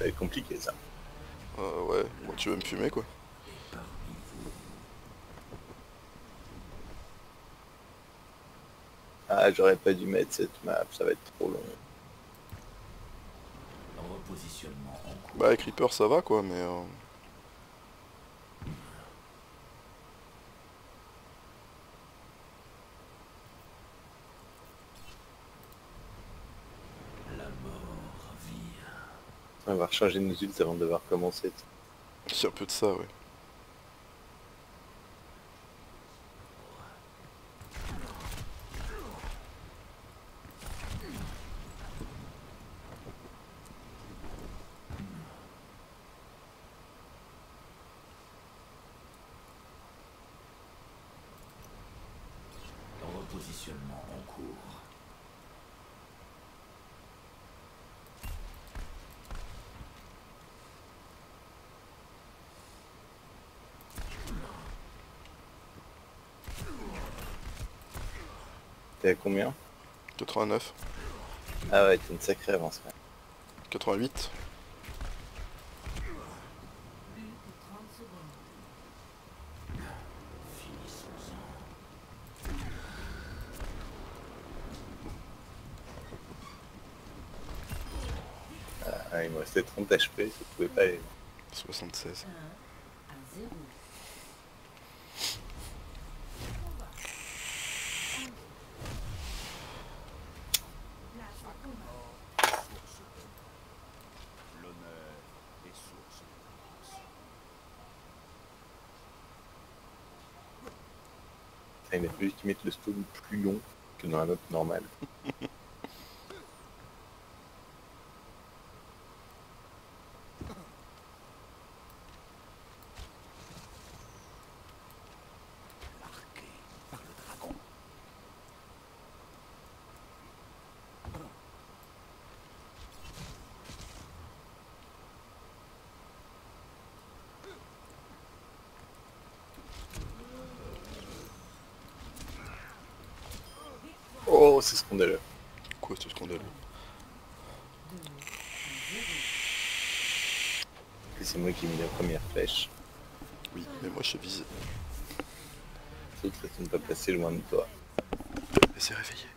va être compliqué ça. Ouais, moi tu veux me fumer quoi. Ah, j'aurais pas dû mettre cette map, ça va être trop long. Repositionnement en cours. Bah avec Reaper ça va quoi, mais... La mort vient. On va rechanger nos ults avant de devoir commencer. C'est un peu de ça, ouais. Repositionnement en cours. T'es à combien? 89, Ah ouais, t'as une sacrée avance quand même. 88. Ah, il me restait 30 HP, ça pouvait pas aller. 76. Ah, il a fallu qu'ils mettent le spawn plus long que dans un autre normal. Marqué par le dragon. Oh, c'est scandaleux. Quoi ce scandale? Et c'est moi qui ai mis la première flèche. Oui, mais moi je suis visé. Les autres ne sont pas placés loin de toi. Elle s'est réveillée.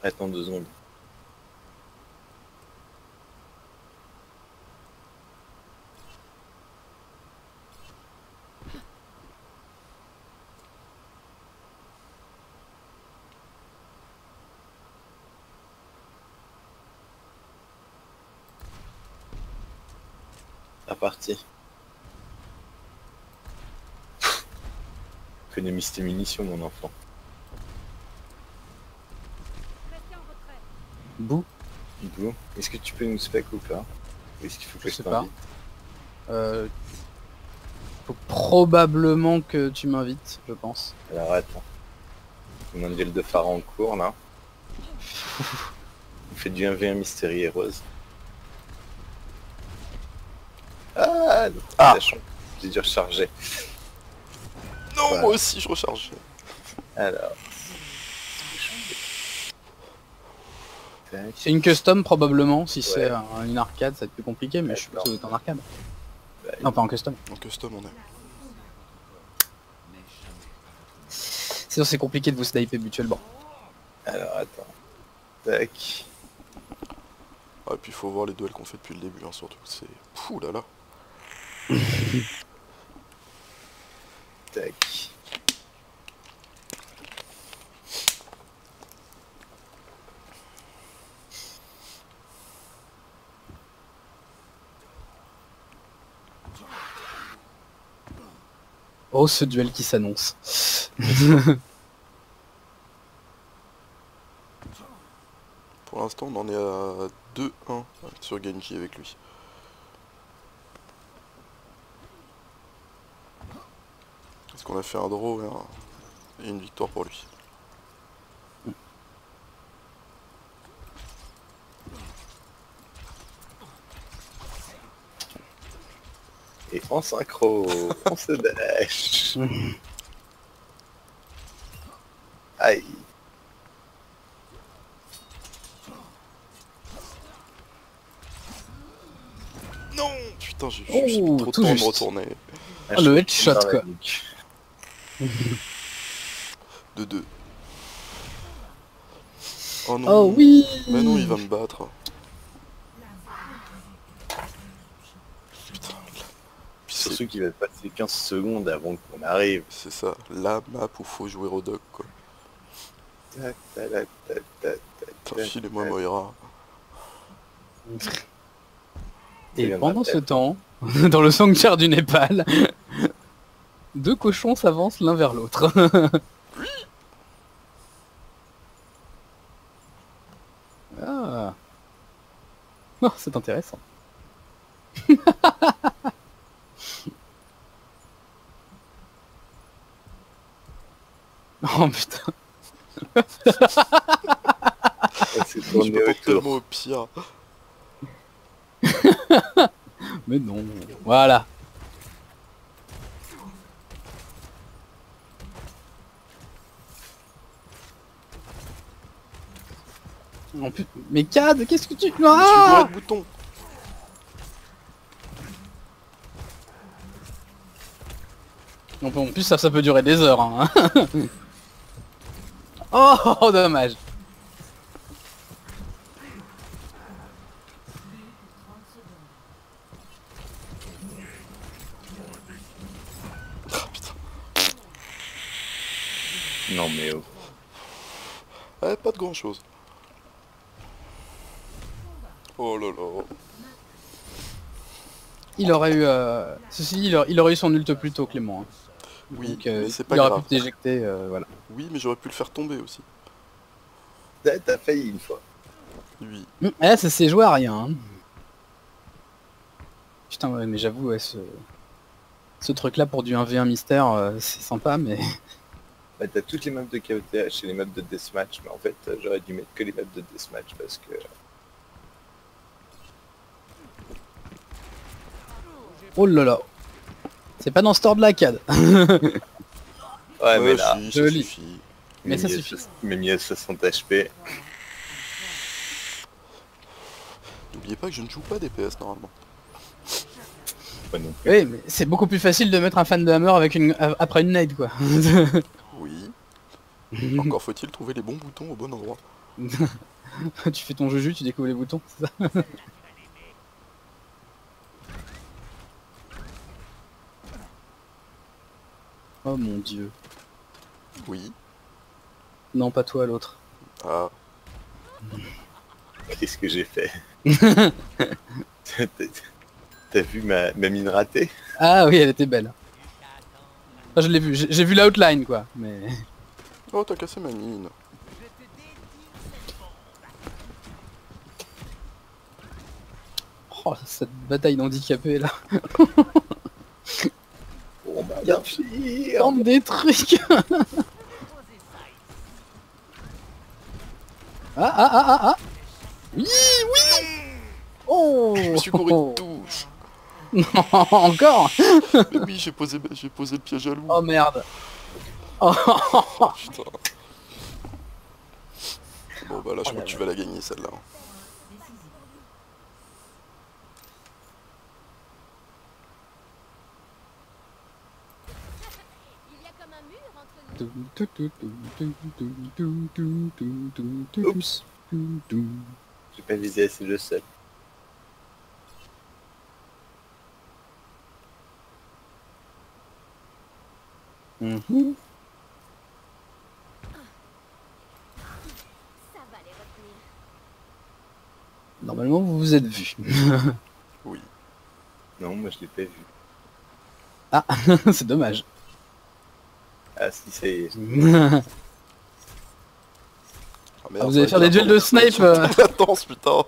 Attends 2 secondes. C'est reparti. Économise tes munitions, mon enfant. Bouh, Bou, est-ce que tu peux nous spec ou pas? Ou est-ce qu'il faut que je je sais pas. t'invite? Faut probablement que tu m'invites, je pense. Alors attends. On a un duel de phare en cours là. On fait du 1v1 Mystery et Rose. Ah, Ah. j'ai dû recharger. Non, Voilà. moi aussi je recharge. Alors. Tac. C'est une custom probablement, si Ouais. c'est une arcade ça va être plus compliqué, mais je suis D'accord. plutôt en arcade. Bah, Non, pas en custom. En custom on est. Sinon c'est compliqué de vous sniper mutuellement. alors attends. Tac. Ah, et puis il faut voir les duels qu'on fait depuis le début, hein, surtout. C'est... Pouh là là. Tac. Oh, ce duel qui s'annonce. Pour l'instant on en est à 2-1 sur Genji avec lui. Parce qu'on a fait un draw et une victoire pour lui. Et En synchro, on se dèche. Aïe. Non. Putain, j'ai Oh, juste trop de tout temps de me juste. retourner. Ah, le headshot, Dans la quoi. nuque. De 2. Oh non. Oh oui. Mais non, il va me battre. Putain. Puis Surtout qu'il va passer 15 secondes avant qu'on arrive. c'est ça, la map où faut jouer au doc quoi. Tac, tac, tac, tac, tac, Putain, tac, filez-moi tac. Moira. Et pendant ce temps, dans le sanctuaire du Népal, deux cochons s'avancent l'un vers l'autre. Ah. Oh, c'est intéressant. Oh putain. On s'est Je tourné m'attends autour. tellement au pire. Mais non. Voilà. En plus... Mais Cad, qu'est-ce que tu... Je suis bourré Ah de boutons. En plus ça peut durer des heures. Hein. Oh, dommage. Ah putain. Non mais oh. Ouais, pas de grand chose. Oh là là. Il aurait eu... Ceci dit, il aurait eu son ult plus tôt, Clément. Hein. Oui, Donc, mais c'est pas il aurait grave. pu t'éjecter, voilà. Oui, mais j'aurais pu le faire tomber aussi. T'as failli une fois. Oui. Eh, ça s'est joué à rien. Hein. Putain, ouais, mais j'avoue, ouais, ce truc-là pour du 1v1 mystère, c'est sympa, mais... Bah, t'as toutes les maps de KOTH et les maps de Deathmatch, mais en fait j'aurais dû mettre que les maps de Deathmatch parce que... Oh là là. C'est pas dans ce ordre de la CAD. Ouais mais là, si, ça joli. suffit. Mais ça mieux suffit. Mais mieux 60 HP. N'oubliez pas que je ne joue pas DPS normalement. Pas non plus. Oui, mais c'est beaucoup plus facile de mettre un fan de Hammer avec après une nade, quoi. Oui. Encore faut-il trouver les bons boutons au bon endroit. Tu fais ton juju, tu découvres les boutons, c'est ça? Oh mon dieu. Oui. Non, pas toi, l'autre. Ah. Qu'est-ce que j'ai fait? T'as vu ma mine ratée? Ah oui, elle était belle. Enfin, je l'ai vu, j'ai vu l'outline, quoi, mais... Oh, t'as cassé ma mine. Oh, cette bataille d'handicapés, là. Bon bah bien pire. Tente des trucs. Ah, ah, ah, ah, ah. Oui, oui. Oh. Je me suis couru de touche. Non, encore. Mais oui, j'ai posé le piège à loup. Oh merde. Oh. Putain. Bon bah là, je crois que tu vas la gagner celle-là. Il y a comme un mur entre nous. Oups. J'ai pas visé assez le seul. Mhm. Ça va les retenir. Normalement, vous vous êtes vus. Oui. Non, moi je l'ai pas vu. Ah, c'est dommage. Ah si c'est... Ah, merde, Vous ça allez va faire être des duels de la snipe. latence, putain.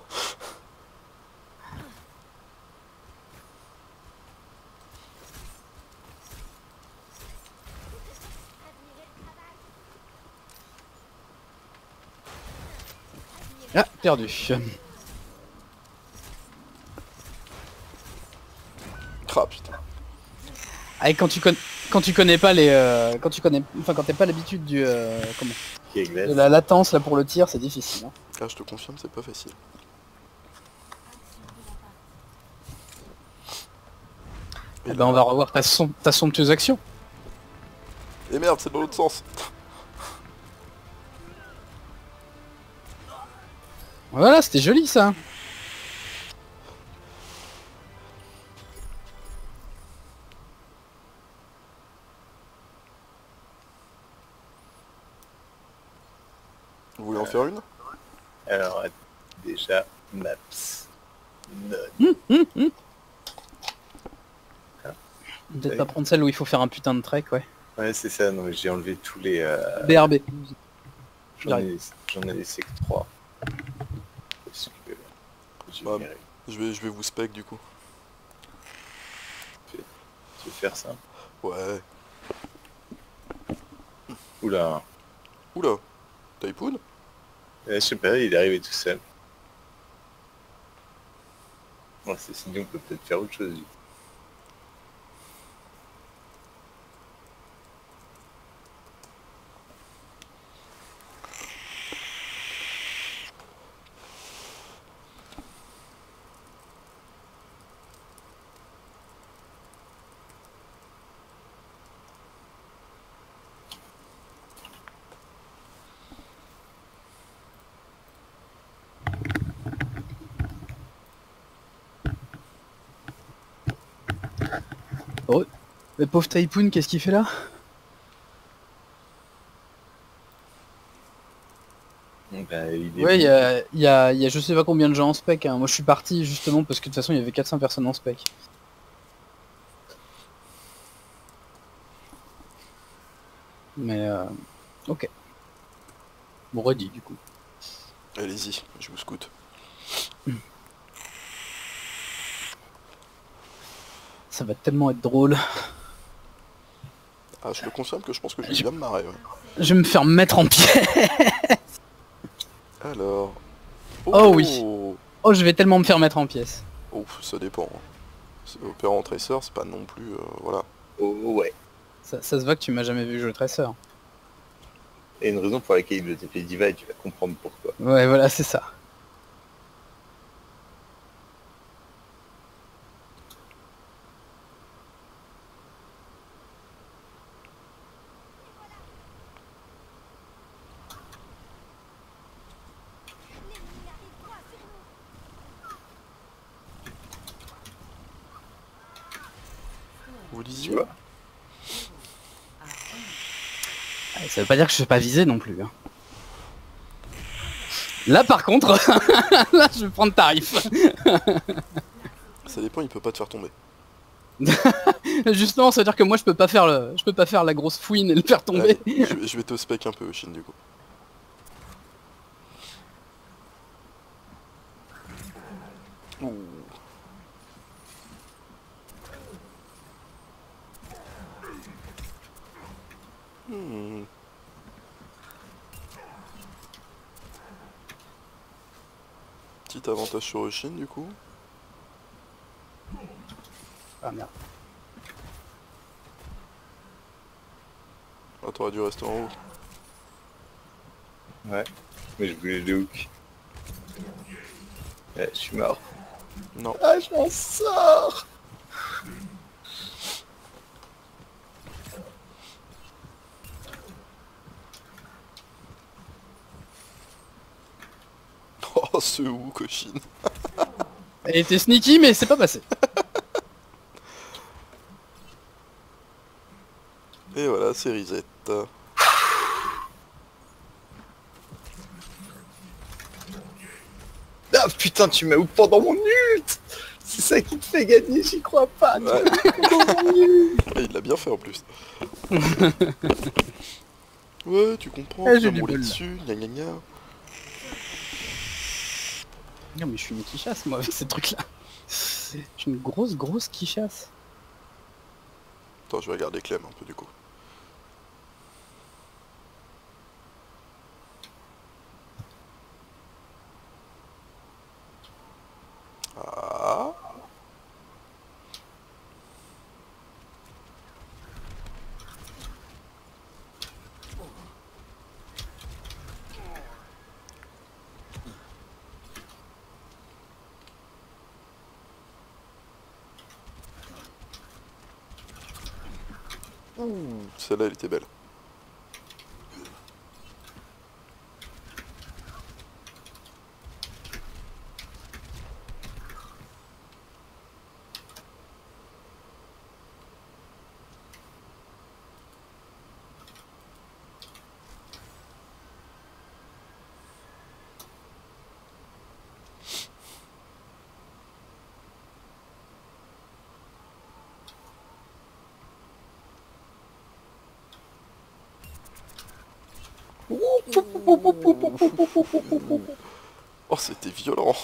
Ah, perdu. Ah putain. Ah, et quand tu connais pas les... quand tu connais... Enfin, quand t'as pas l'habitude du... comment Qui est glace. de la latence là pour le tir, c'est difficile. Hein. Ah, je te confirme, c'est pas facile. Eh ben, on va revoir ta somptueuse action. Et merde, c'est dans l'autre sens. Voilà, c'était joli ça. Vous voulez en faire une? Alors, déjà, maps. None. Peut-être pas prendre celle où il faut faire un putain de trek, ouais. Ouais, c'est ça, non, mais j'ai enlevé tous les... BRB. J'en ai laissé que 3. Parce que... j'ai Bah, galéré. je vais vous spec du coup. Tu veux faire ça? Ouais. Oula. Oula. Typhoon? Je sais pas, il est arrivé tout seul. Bon, c'est sinon on peut peut-être faire autre chose. Oh, le pauvre Typhoon, qu'est-ce qu'il fait là? Bah, il est Ouais, bon. il y a je sais pas combien de gens en spec. Hein. Moi je suis parti justement parce que de toute façon il y avait 400 personnes en spec. Mais ok. Bon, redit du coup. Allez-y, je vous scoute. Ça va tellement être drôle. Ah, je te confirme que je pense que je vais bien me marrer, ouais. Je vais me faire mettre en pied. Alors... Oh oui. Oh, je vais tellement me faire mettre en pièces. Oh, ça dépend. Opérant Tracer, c'est pas non plus... voilà. Oh, ouais. Ça se voit que tu m'as jamais vu jouer Tracer. Et une raison pour laquelle il veut taper Diva et tu vas comprendre pourquoi. Ouais, voilà, c'est ça. Vous Tu disiez? vois? Ça veut pas dire que je suis pas visé non plus. Hein. Là par contre, là je vais prendre tarif. Ça dépend, il peut pas te faire tomber. Justement, ça veut dire que moi je peux pas faire la grosse fouine et le faire tomber. Allez, je vais te spec un peu, Shin, du coup. Ouh. Hmm. Petit avantage sur Oshin du coup. Ah merde. Ah, t'aurais dû rester en haut. Ouais. Mais je voulais le hook. Ouais, je suis mort. Non. Ah, je m'en sors. Oh, ce hook, Oshin. Elle était sneaky mais c'est pas passé. Et voilà, c'est reset. Ah putain, tu m'as hook pendant mon ult. C'est ça qui te fait gagner, j'y crois pas. Tu Ouais. m'as hook pendant mon ult. Et il l'a bien fait en plus. Ouais, tu comprends, Ah, tu j'ai vas me du rouler bol. dessus, gna gna gna. Non mais je suis une quichasse moi avec ces trucs là. C'est une grosse quichasse. Attends, je vais regarder Clem un peu du coup. Ah. Celle-là, elle était belle. Oh, c'était violent.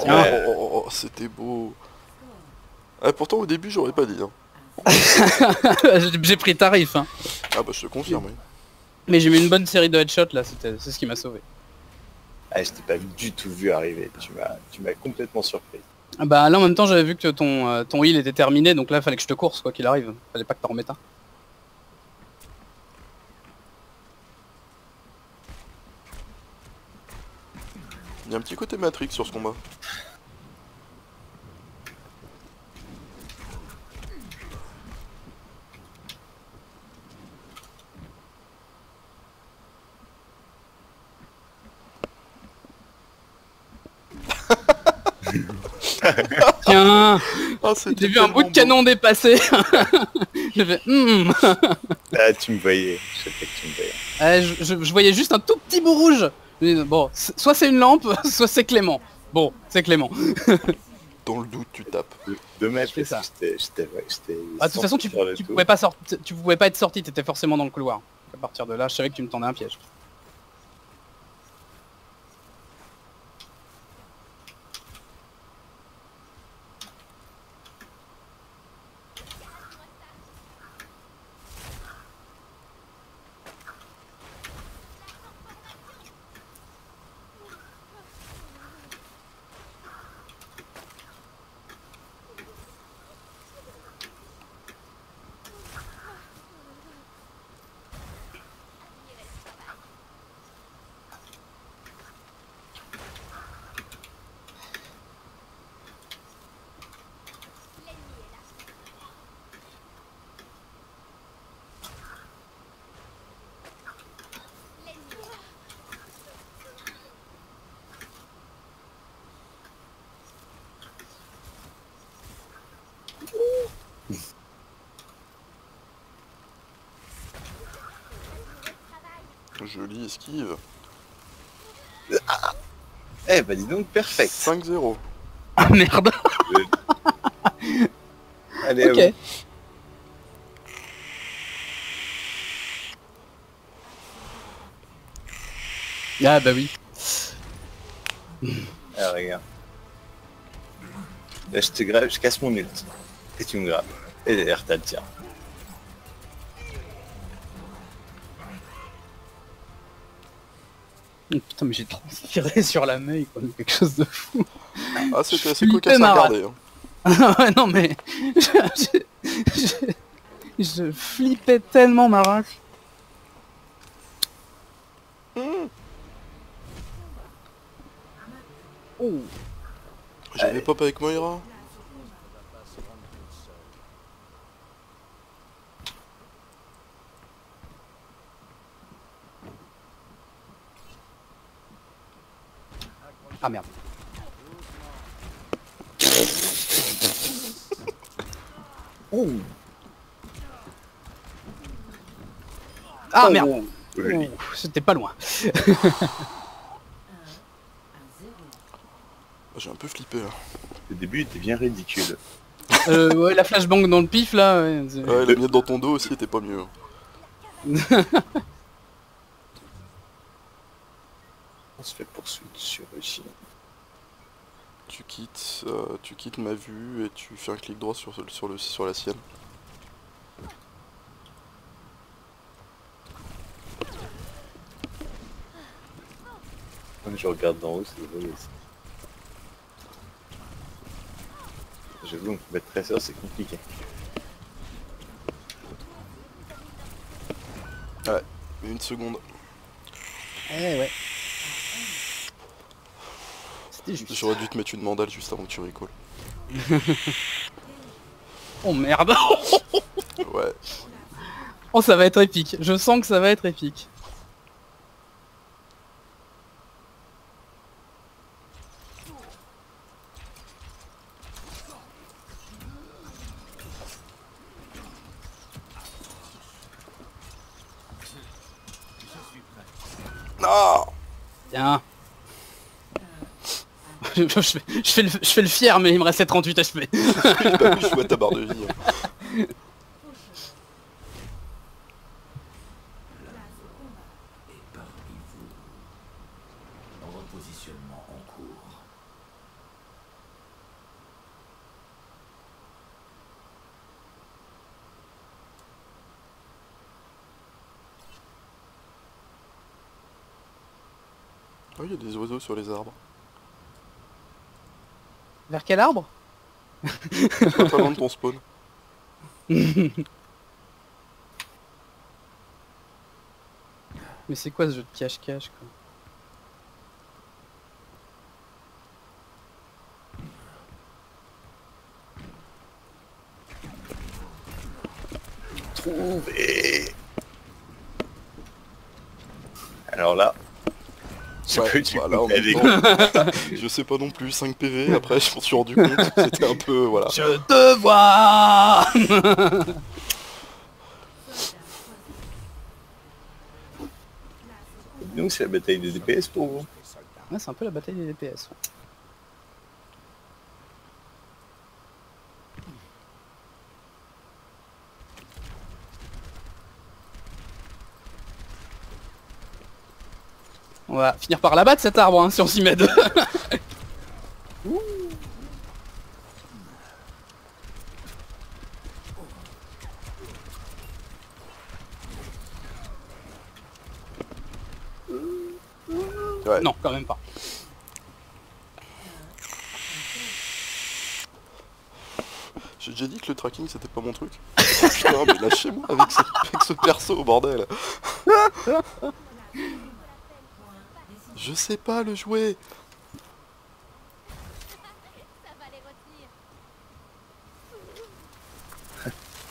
Tiens. C'était beau. Ah, pourtant, au début, j'aurais pas dit. Hein. J'ai pris tarif, hein. Ah bah, je te confirme. Oui. Mais j'ai mis une bonne série de headshots là, c'est ce qui m'a sauvé. Ah, je t'ai pas du tout vu arriver. Tu m'as complètement surpris. Ah bah là en même temps j'avais vu que ton heal était terminé, donc là fallait que je te course quoi qu'il arrive. Fallait pas que t'en remettes un. Il y a un petit côté Matrix sur ce combat. Tiens, Ah, j'ai vu un bout de canon dépasser. J'ai fait Ah, tu me voyais. Je sais pas que tu me voyais. je voyais juste un tout petit bout rouge. Bon, soit c'est une lampe, soit c'est Clément. Bon, c'est Clément. Dans le doute, tu tapes. Dommage C'est parce que j'étais Ah, de toute façon tu pouvais pas tu pouvais pas être sorti, t'étais forcément dans le couloir. À partir de là, je savais que tu me tendais un piège. Joli esquive. Eh bah dis donc, perfect. 5-0. Ah merde. Allez, Ok. Ah bah oui. Ah, regarde. Là, je te grave, je casse mon ult. Et tu me graves. Et derrière, t'as le tien. Oh, putain mais j'ai transpiré sur la maille quoi, quelque chose de fou. Ah, c'était assez Flippé cocasse à ma regarder. Hein. Ah ouais, non mais je flippais tellement ma race. Oh. J'avais pop avec Moira. Ah merde. Oh. Ah merde. Joli. Oh, c'était pas loin. J'ai un peu flippé là. Le début était bien ridicule. Ouais, la flashbang dans le pif là. Ouais, Ouais, la miette dans ton dos aussi était pas mieux. On se fait poursuivre sur Chine. Tu quittes ma vue et tu fais un clic droit sur la sienne. Quand je regarde d'en haut, c'est drôle aussi. J'avoue, on peut mettre traceur, c'est compliqué. Ouais, 1 seconde. Eh ouais. C'était juste. J'aurais dû te mettre une mandale juste avant que tu rigoles. Oh merde. Ouais. Oh ça va être épique. Je sens que ça va être épique. Non. Tiens. Je fais le fier mais il me restait 38 HP. J'ai pas pu jouer à ta barre de vie. Et parmi vous, repositionnement en cours. Oh, il y a des oiseaux sur les arbres. Vers quel arbre? Pas très loin de ton spawn. Mais c'est quoi ce jeu de cache-cache quoi? Trouvé. Alors là, je Ouais, peux tu voilà, en coupes même avec temps, je sais pas non plus, 5 PV, après je m'en suis rendu compte, c'était un peu, voilà. Je te vois. nous, c'est la bataille des DPS pour vous. Ouais, c'est un peu la bataille des DPS. Ouais. On va finir par l'abattre cet arbre hein, si on s'y met deux. Ouais. Non, quand même pas. J'ai déjà dit que le tracking c'était pas mon truc. Putain, mais lâchez-moi avec ce perso, bordel. Je sais pas le jouer. Ça va les retenir.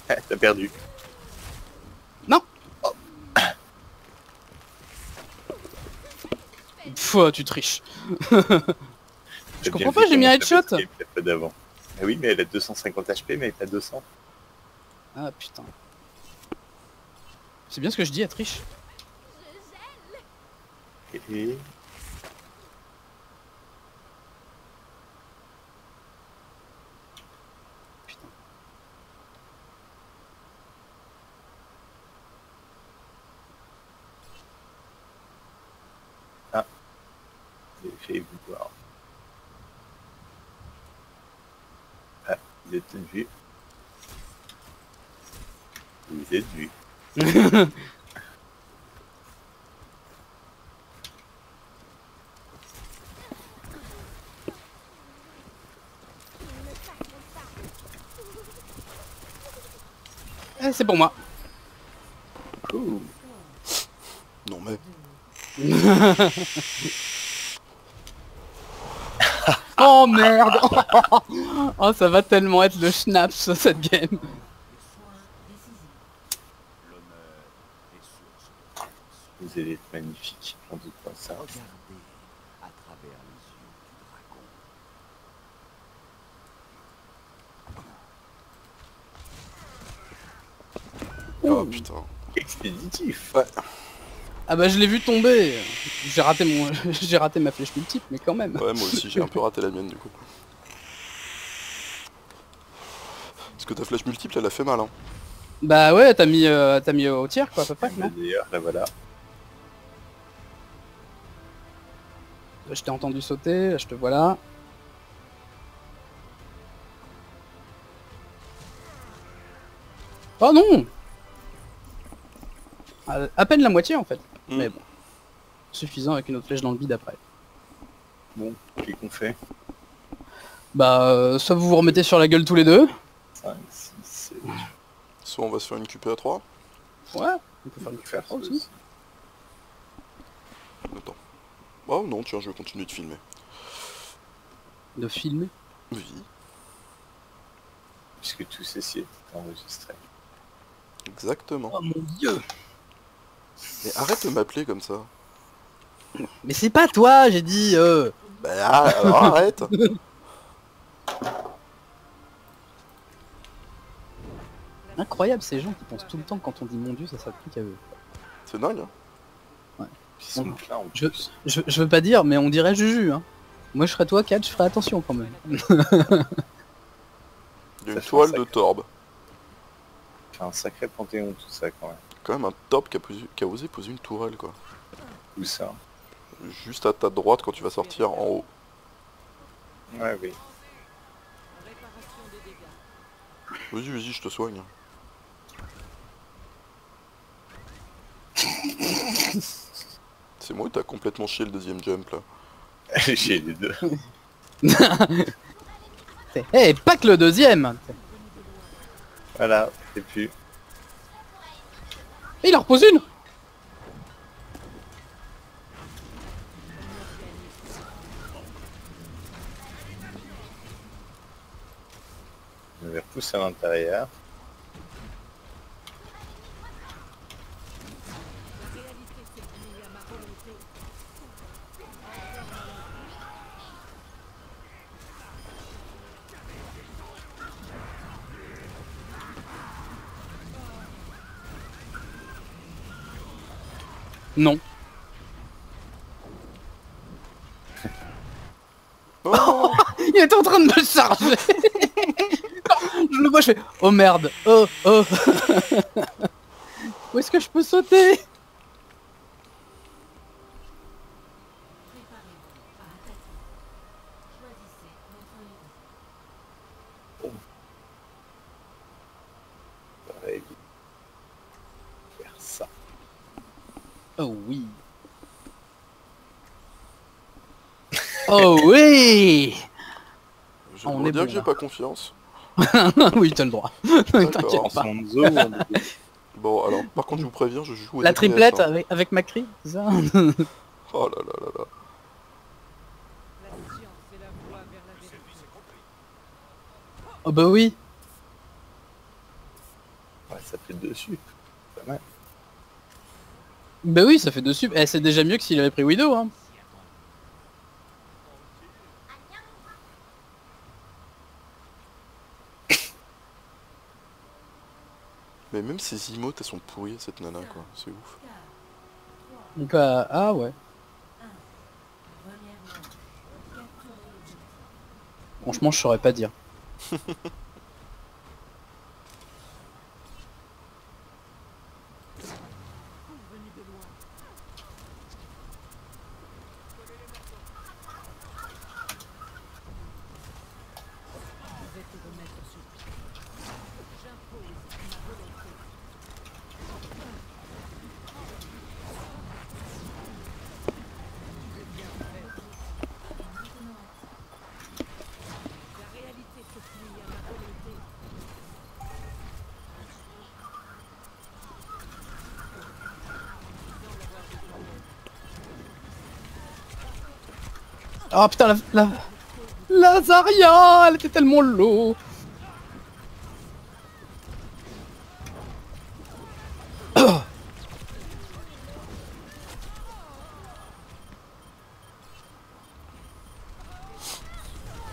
Ah, t'as perdu. Non. Pfff, tu triches. Je comprends pas, j'ai mis un headshot. Pas d'avant. Ah oui, mais elle a 250 HP, mais elle a 200. Ah putain. C'est bien ce que je dis, elle triche. Je gèle. Et... Putain. J'ai vous voir. Ah, vous êtes vu. Vous êtes vu. Eh, c'est pour moi. Cool. Non mais... Oh merde. Oh ça va tellement être le schnaps cette game. Vous allez être magnifique, j'en doute pas ça. Regardez à travers les yeux du dragon. Oh putain. Expéditif. Ouais. Ah bah je l'ai vu tomber. J'ai raté mon j'ai raté ma flèche multiple mais quand même. Ouais, moi aussi j'ai un peu raté la mienne du coup. Parce que ta flèche multiple elle a fait mal hein. Bah ouais, t'as mis au tir quoi à peu près, non? D'ailleurs, là voilà. Je t'ai entendu sauter, là je te vois là. Oh non! À peine la moitié en fait. Mm. Mais bon. Suffisant avec une autre flèche dans le bide après. Bon, qu'est-ce qu'on fait? Bah soit vous vous remettez sur la gueule tous les deux. 5, 6, 7, Soit on va se faire une QP à 3. Ouais, on peut faire une faire QFA aussi. Attends. Oh non, tiens, je vais continuer de filmer. De filmer. Oui. puisque tout ceci est enregistré. Exactement. Oh mon dieu. Mais arrête de m'appeler comme ça. Mais c'est pas toi, j'ai dit. Bah alors arrête. Incroyable ces gens qui pensent tout le temps que quand on dit mon dieu, ça s'applique à eux. C'est dingue, hein. Puis ils sont Bon, pleins en je- plus. Je veux pas dire, mais on dirait Juju. Hein. Moi je serais toi, Kat, je ferais attention quand même. Il y a Ça une fait toile un de sacré- Torb. C'est un sacré panthéon tout ça quand même. Quand même un Torb qui a osé poser une tourelle, quoi. Où ça? Juste à ta droite quand tu vas sortir en haut. Ouais, oui. Vas-y, vas-y, je te soigne. C'est moi ou t'as complètement chié le deuxième jump là? J'ai les deux. Eh, pas que le deuxième. Voilà, et puis... Et il en repose une. Je vais repousser à l'intérieur. Non. Oh Il était en train de me charger. Je le vois, je fais oh merde, oh oh. Où est-ce que je peux sauter? Pareil. Faire ça. Oh oui. Oh oui. Je On dois est dire bon, que j'ai là. pas confiance. Oui, t'as le droit. T'inquiète pas. Ensemble, on est- Bon alors, par contre je vous préviens, je joue au La DPS, triplette hein. avec Macri, c'est ça? Oh là là là là. Oh bah oui. Ouais, ça fait dessus. Pas mal. Bah oui, ça fait dessus. Eh, c'est déjà mieux que s'il avait pris Widow, hein. Mais même ses emotes elles sont pourries cette nana quoi, c'est ouf. Donc, ah ouais. Franchement, je saurais pas dire. Oh putain, la Zarya, elle était tellement low.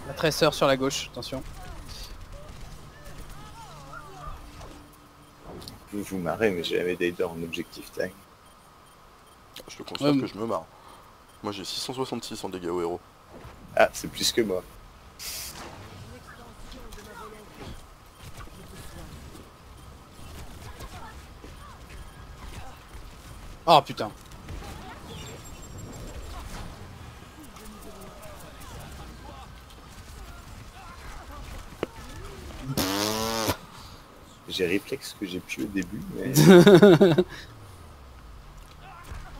La tresseur sur la gauche, attention. Vous vous marrez, mais j'ai jamais d'aider en objectif time. Je te constate Ouais, que je me marre. Moi j'ai 666 en dégâts au héros. Ah, c'est plus que moi. Oh putain. J'ai réflexe que j'ai pu au début, mais...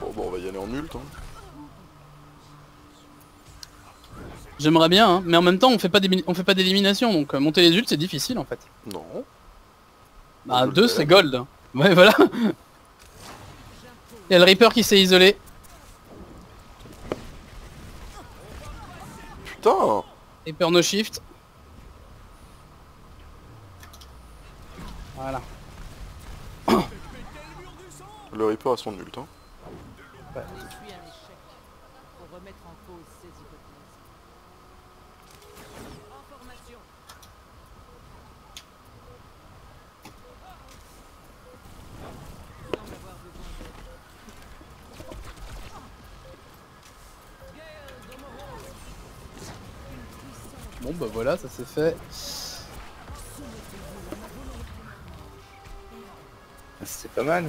Bon, on va y aller en ult hein. J'aimerais bien, hein, mais en même temps on fait pas d'élimination, donc monter les ults c'est difficile en fait. Non. Bah On peut 2 le c'est faire. gold. Hein. Ouais voilà. Il y a le Reaper qui s'est isolé. Putain. Reaper no shift. Voilà. Le Reaper a son ult, hein. Je suis un échec. Pour remettre en cause ces hypothèses. En formation. Semble avoir besoin d'aide. Bon bah voilà, ça s'est fait. C'est pas mal.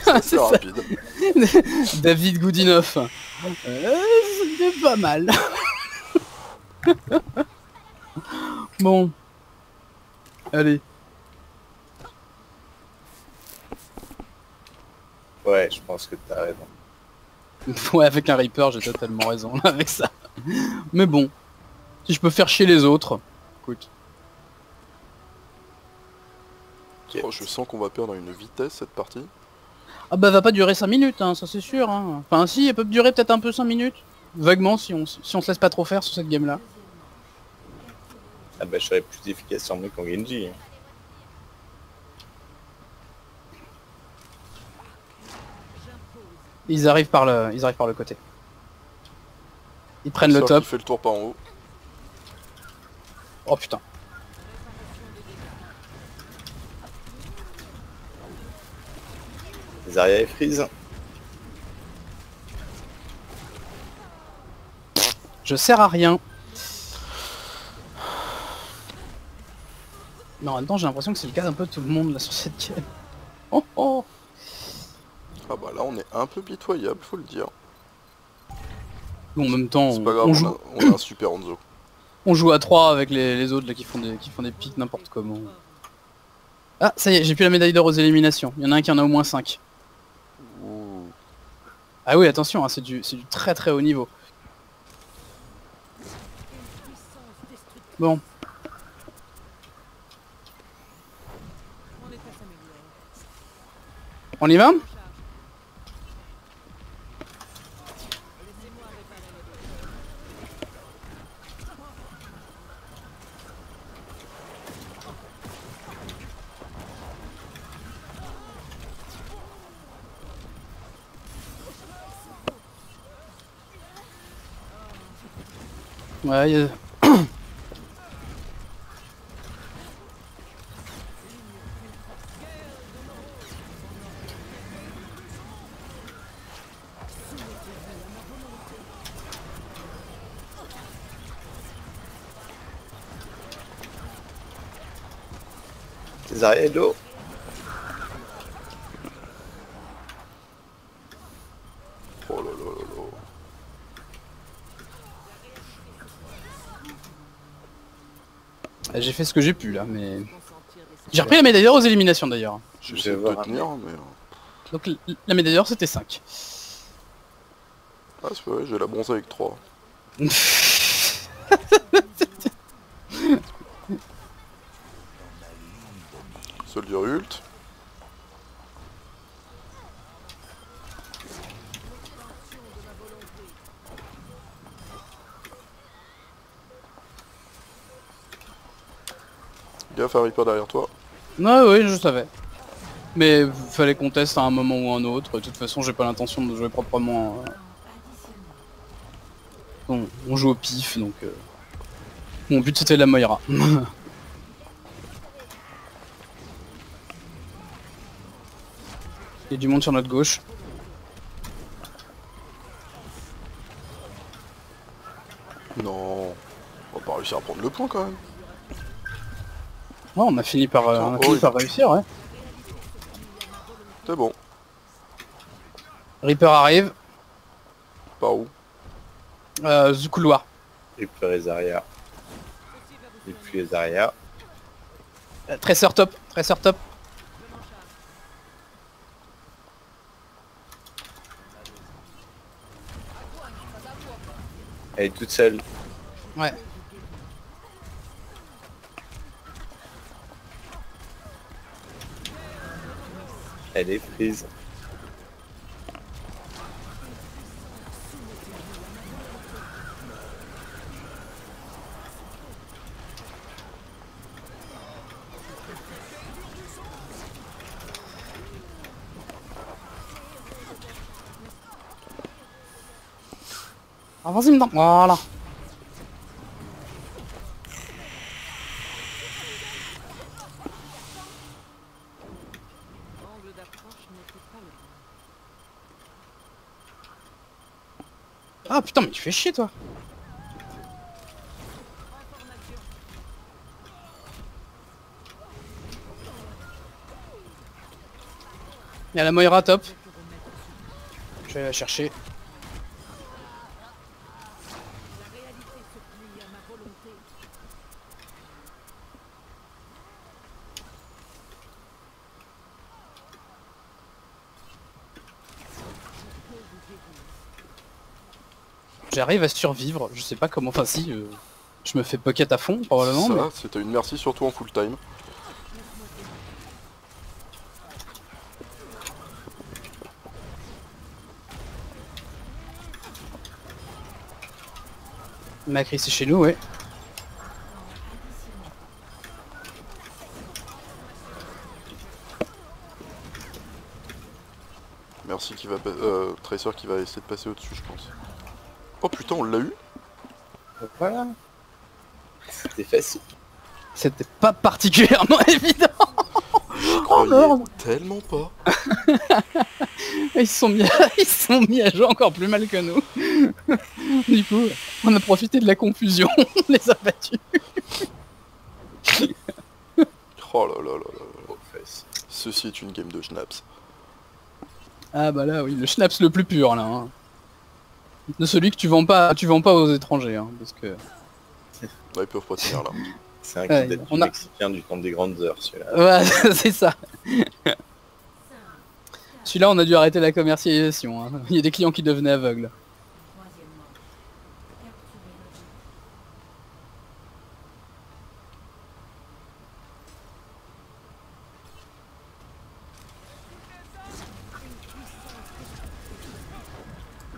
Ah, C'est c'est ça. rapide. David Goodinoff. C'était pas mal. Bon. Allez. Ouais, je pense que t'as raison. Ouais, avec un Reaper, j'ai totalement raison avec ça. Mais bon. Si je peux faire chier les autres. Écoute. Oh, je sens qu'on va perdre à une vitesse cette partie. Ah bah va pas durer 5 minutes, hein, ça c'est sûr. Hein. Enfin si, elle peut durer peut-être un peu 5 minutes. Vaguement, si on se laisse pas trop faire sur cette game là. Ah bah je serais plus efficace sur moi qu'en Genji. Hein. Ils arrivent par le côté. Ils prennent le Sort top. qui fait le tour par en haut. Oh putain. Zarya et Freeze. Je sers à rien. Non, en même temps, j'ai l'impression que c'est le cas d'un peu tout le monde là sur cette game. Oh oh. Ah bah là on est un peu pitoyable, faut le dire. Bon, en même temps, C'est pas grave, on a un super Hanzo. on joue à 3 avec les autres là qui font des pics n'importe comment. Ah, ça y est, j'ai plus la médaille d'or aux éliminations. Il y en a un qui en a au moins 5. Ouh. Ah oui, attention, hein, c'est du très très haut niveau. Bon, Mon état s'améliore. on y va? Laissez-moi réparer les blessures. Ouais, Zarya et l'eau. Oh là là là là. j'ai fait ce que j'ai pu là, mais... Consentir des J'ai repris la médaille d'or aux éliminations d'ailleurs. J'essaie vais de voir un tenir, mais... Donc la médaille d'or c'était 5. Ah c'est pas vrai, j'ai la bronze avec 3. Soldier ult. Gaffe, un Reaper derrière toi. Ouais, oui, je savais. Mais fallait qu'on teste à un moment ou un autre. De toute façon, j'ai pas l'intention de jouer proprement. Bon, on joue au pif, donc... Mon but c'était la Moira. Il y a du monde sur notre gauche. Non. On va pas réussir à prendre le point quand même. Ouais, on a fini par, Putain, réussir, ouais. C'est bon. Reaper arrive. Par où? Du couloir. Et puis Zarya. Et puis Zarya. Tracer top, Tracer top. Elle est toute seule. Ouais. Elle est Freeze. Ah, vas-y, maintenant. Voilà. L'angle d'approche n'était pas le bon. Ah putain, mais tu fais chier toi. Il y a la Moira top. Je vais la chercher. La réalité se plie à ma volonté. J'arrive à survivre. Je sais pas comment. Enfin si. Je me fais pocket à fond probablement. Mais... Ça, c'était une merci surtout en full time. Macri c'est chez nous, ouais. Merci qui va Tracer qui va essayer de passer au-dessus, je pense. Oh putain, on l'a eu. Voilà. C'était facile. C'était pas particulièrement évident. Je croyais merde. tellement pas. Ils se sont mis à jouer encore plus mal que nous. Du coup, on a profité de la confusion. On les a battus. Oh là là là là. Trop facile. Ceci est une game de schnapps. Ah bah là oui, le schnapps le plus pur là. Hein. De celui que tu vends pas aux étrangers, hein, parce que. Ouais, ils peuvent pas tenir là. C'est un Ouais, kit on a- mexicain du temps des grandes heures, celui-là. Ouais, c'est ça. Celui-là, on a dû arrêter la commercialisation. Hein. Il y a des clients qui devenaient aveugles.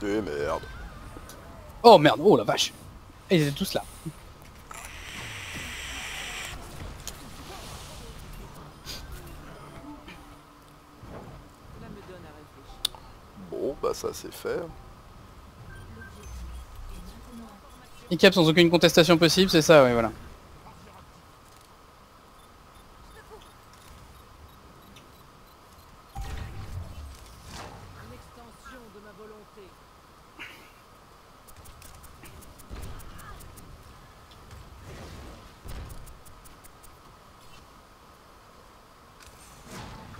Eh merde. Oh merde, oh la vache. Et ils étaient tous là. Cela me donne à réfléchir. Bon, bah ça c'est fait. Il cap sans aucune contestation possible, c'est ça, ouais, voilà. Une extension de ma volonté.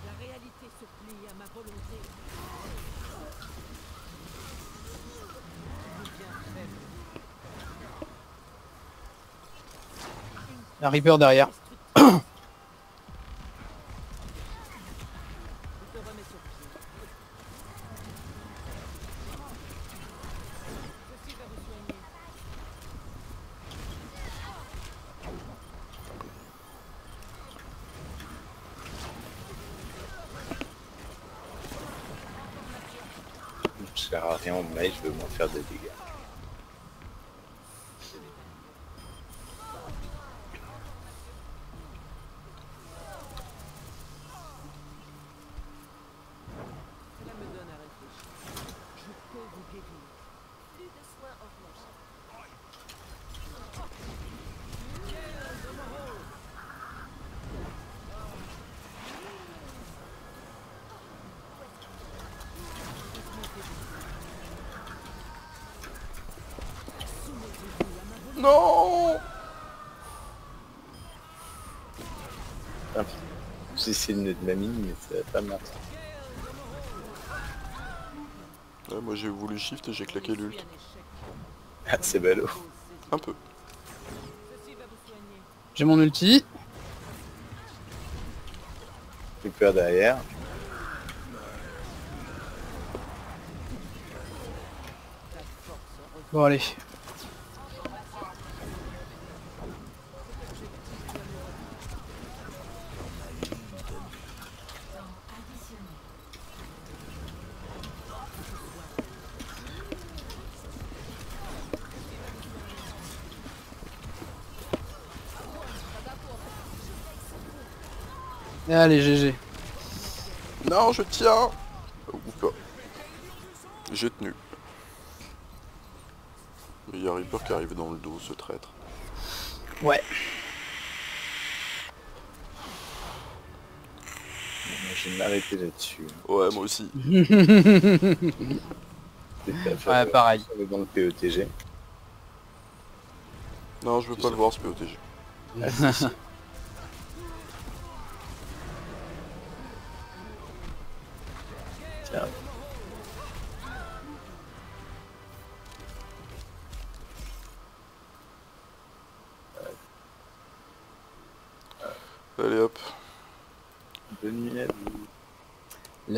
La réalité se plie à ma volonté. Je deviens faible. La Reaper derrière. Je te remets sur pied. Ceci va vous soigner. Je sers à rien en mail, je veux m'en faire des dégâts. Cela me donne à réfléchir. Je peux vous guérir. Plus de soins enclenchés. Non. J'ai essayé de mettre ma mine, mais ça va pas marcher. Ouais, moi j'ai voulu shift et j'ai claqué Je suis l'ult. un échec. Ah, c'est ballot. Cause saisie. Un peu. Ceci va vous soigner. J'ai mon ulti. J'ai peur derrière. Ta force revient. Bon allez. Allez, GG. Non, je tiens. Ou pas. J'ai tenu. Il y a Reaper qui arrive dans le dos, ce traître. Ouais. Moi, je vais m'arrêter là-dessus. Ouais, moi aussi. Ouais, pareil. Dans le PETG. Non, je veux pas le voir, ce POTG. Ah, si, si. Tiens. Allez hop. Bonne nuit à vous.